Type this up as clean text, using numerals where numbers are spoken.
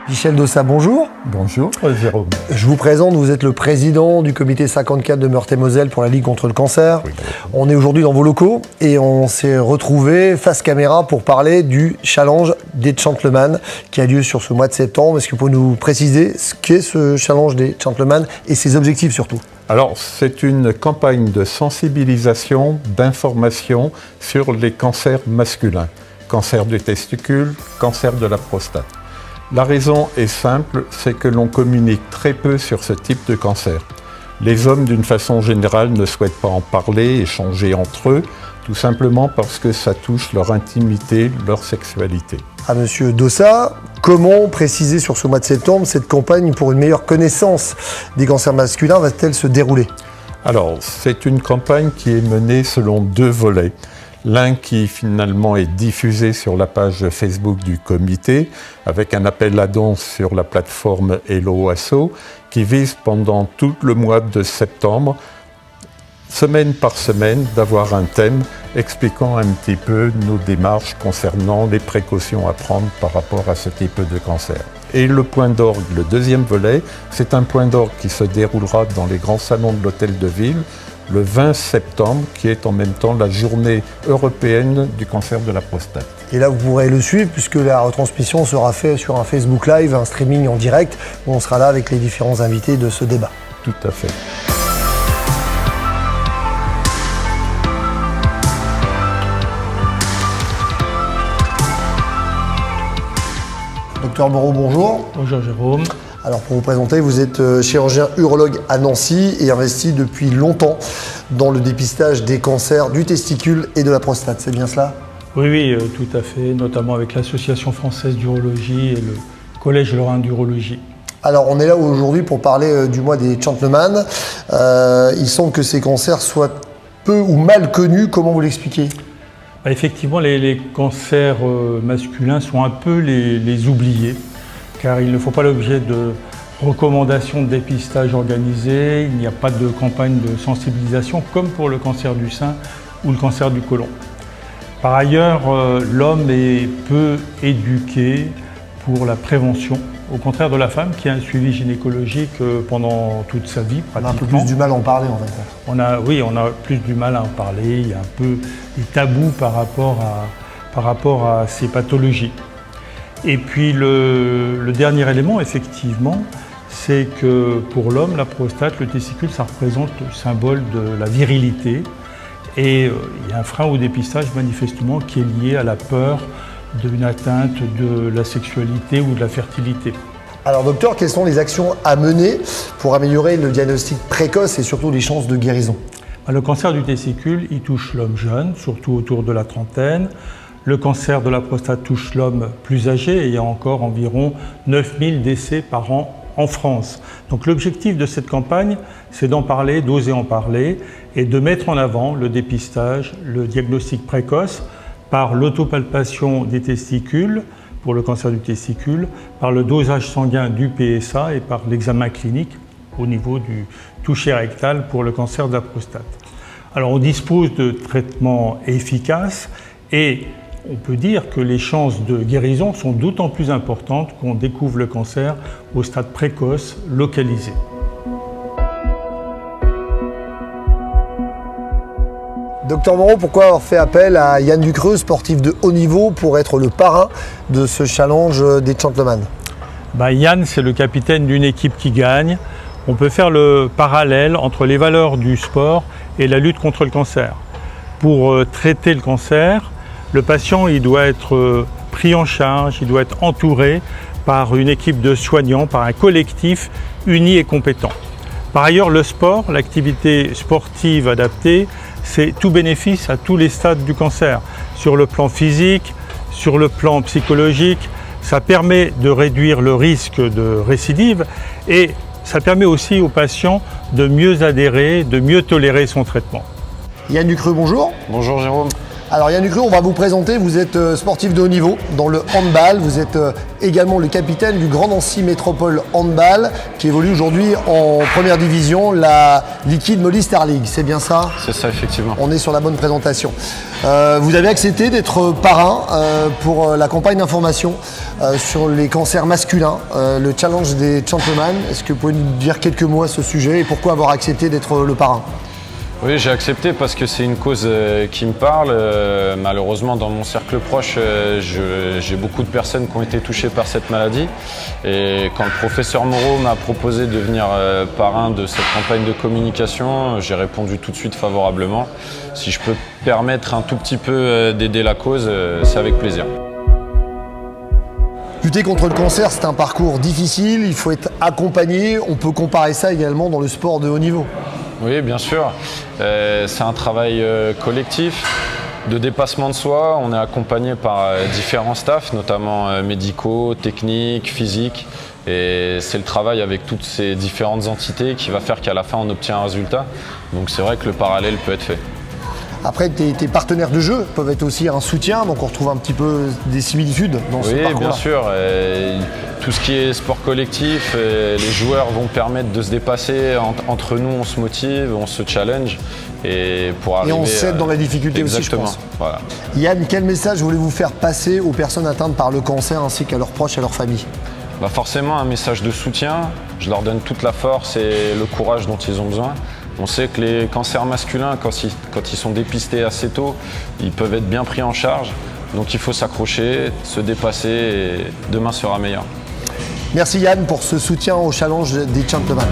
Michel Dossa, bonjour. Bonjour Jérôme. Je vous présente, vous êtes le président du comité 54 de Meurthe-et-Moselle pour la Ligue contre le cancer. Oui. On est aujourd'hui dans vos locaux et on s'est retrouvés face caméra pour parler du challenge des gentlemen qui a lieu sur ce mois de septembre. Est-ce que vous pouvez nous préciser ce qu'est ce challenge des gentlemen et ses objectifs surtout ? Alors, c'est une campagne de sensibilisation, d'information sur les cancers masculins. Cancer du testicule, cancer de la prostate. La raison est simple, c'est que l'on communique très peu sur ce type de cancer. Les hommes, d'une façon générale, ne souhaitent pas en parler, échanger entre eux, tout simplement parce que ça touche leur intimité, leur sexualité. Ah, Monsieur Dossa, comment préciser sur ce mois de septembre cette campagne pour une meilleure connaissance des cancers masculins va-t-elle se dérouler ? Alors, c'est une campagne qui est menée selon deux volets. L'un qui finalement est diffusé sur la page Facebook du comité avec un appel à dons sur la plateforme Hello Asso qui vise pendant tout le mois de septembre, semaine par semaine, d'avoir un thème expliquant un petit peu nos démarches concernant les précautions à prendre par rapport à ce type de cancer. Et le point d'orgue, le deuxième volet, c'est un point d'orgue qui se déroulera dans les grands salons de l'Hôtel de Ville le 20 septembre, qui est en même temps la journée européenne du cancer de la prostate. Et là, vous pourrez le suivre puisque la retransmission sera faite sur un Facebook Live, un streaming en direct, où on sera là avec les différents invités de ce débat. Tout à fait. Docteur Moreau, bonjour. Bonjour Jérôme. Alors pour vous présenter, vous êtes chirurgien urologue à Nancy et investi depuis longtemps dans le dépistage des cancers du testicule et de la prostate, c'est bien cela ? Oui, tout à fait, notamment avec l'Association française d'urologie et le Collège lorrain d'urologie. Alors on est là aujourd'hui pour parler du mois des gentlemen. Il semble que ces cancers soient peu ou mal connus, comment vous l'expliquez ? Effectivement, les cancers masculins sont un peu les oubliés, car il ne faut pas l'objet de recommandations de dépistage organisées, il n'y a pas de campagne de sensibilisation comme pour le cancer du sein ou le cancer du côlon. Par ailleurs, l'homme est peu éduqué pour la prévention, au contraire de la femme qui a un suivi gynécologique pendant toute sa vie pratiquement. On a un peu plus du mal à en parler en fait. On a plus du mal à en parler, il y a un peu des tabous par rapport à ces pathologies. Et puis le dernier élément, effectivement, c'est que pour l'homme, la prostate, le testicule, ça représente le symbole de la virilité. Et il y a un frein au dépistage, manifestement, qui est lié à la peur d'une atteinte de la sexualité ou de la fertilité. Alors docteur, quelles sont les actions à mener pour améliorer le diagnostic précoce et surtout les chances de guérison ? Le cancer du testicule, il touche l'homme jeune, surtout autour de la trentaine. Le cancer de la prostate touche l'homme plus âgé et il y a encore environ 9000 décès par an en France. Donc l'objectif de cette campagne, c'est d'en parler, d'oser en parler et de mettre en avant le dépistage, le diagnostic précoce par l'autopalpation des testicules pour le cancer du testicule, par le dosage sanguin du PSA et par l'examen clinique au niveau du toucher rectal pour le cancer de la prostate. Alors on dispose de traitements efficaces et on peut dire que les chances de guérison sont d'autant plus importantes qu'on découvre le cancer au stade précoce, localisé. Docteur Moreau, pourquoi avoir fait appel à Yann Ducreux, sportif de haut niveau, pour être le parrain de ce challenge des gentlemen ? Yann, c'est le capitaine d'une équipe qui gagne. On peut faire le parallèle entre les valeurs du sport et la lutte contre le cancer. Pour traiter le cancer, le patient il doit être pris en charge, il doit être entouré par une équipe de soignants, par un collectif uni et compétent. Par ailleurs, le sport, l'activité sportive adaptée, c'est tout bénéfice à tous les stades du cancer. Sur le plan physique, sur le plan psychologique, ça permet de réduire le risque de récidive et ça permet aussi aux patients de mieux adhérer, de mieux tolérer son traitement. Yann Ducreux, bonjour. Bonjour Jérôme. Alors Yann Ucreux, on va vous présenter, vous êtes sportif de haut niveau dans le handball, vous êtes également le capitaine du Grand Nancy Métropole Handball qui évolue aujourd'hui en première division, la Liquid Moly Star League, c'est bien ça? C'est ça, effectivement. On est sur la bonne présentation. Vous avez accepté d'être parrain pour la campagne d'information sur les cancers masculins, le challenge des gentlemen. Est-ce que vous pouvez nous dire quelques mots à ce sujet et pourquoi avoir accepté d'être le parrain? Oui, j'ai accepté parce que c'est une cause qui me parle. Malheureusement, dans mon cercle proche, j'ai beaucoup de personnes qui ont été touchées par cette maladie. Et quand le professeur Moreau m'a proposé de devenir parrain de cette campagne de communication, j'ai répondu tout de suite favorablement. Si je peux permettre un tout petit peu d'aider la cause, c'est avec plaisir. Lutter contre le cancer, c'est un parcours difficile, il faut être accompagné. On peut comparer ça également dans le sport de haut niveau. Oui, bien sûr. C'est un travail collectif de dépassement de soi. On est accompagné par différents staffs, notamment médicaux, techniques, physiques. Et c'est le travail avec toutes ces différentes entités qui va faire qu'à la fin, on obtient un résultat. Donc c'est vrai que le parallèle peut être fait. Après, tes partenaires de jeu peuvent être aussi un soutien, donc on retrouve un petit peu des similitudes dans ce parcours-là. Oui, bien sûr. Tout ce qui est sport collectif, les joueurs vont permettre de se dépasser. Entre nous, on se motive, on se challenge. Et on s'aide dans la difficulté aussi, je pense. Voilà. Yann, quel message voulez-vous faire passer aux personnes atteintes par le cancer ainsi qu'à leurs proches et à leurs familles? Forcément, un message de soutien. Je leur donne toute la force et le courage dont ils ont besoin. On sait que les cancers masculins, quand ils sont dépistés assez tôt, ils peuvent être bien pris en charge. Donc il faut s'accrocher, se dépasser et demain sera meilleur. Merci Yann pour ce soutien au challenge des gentlemen.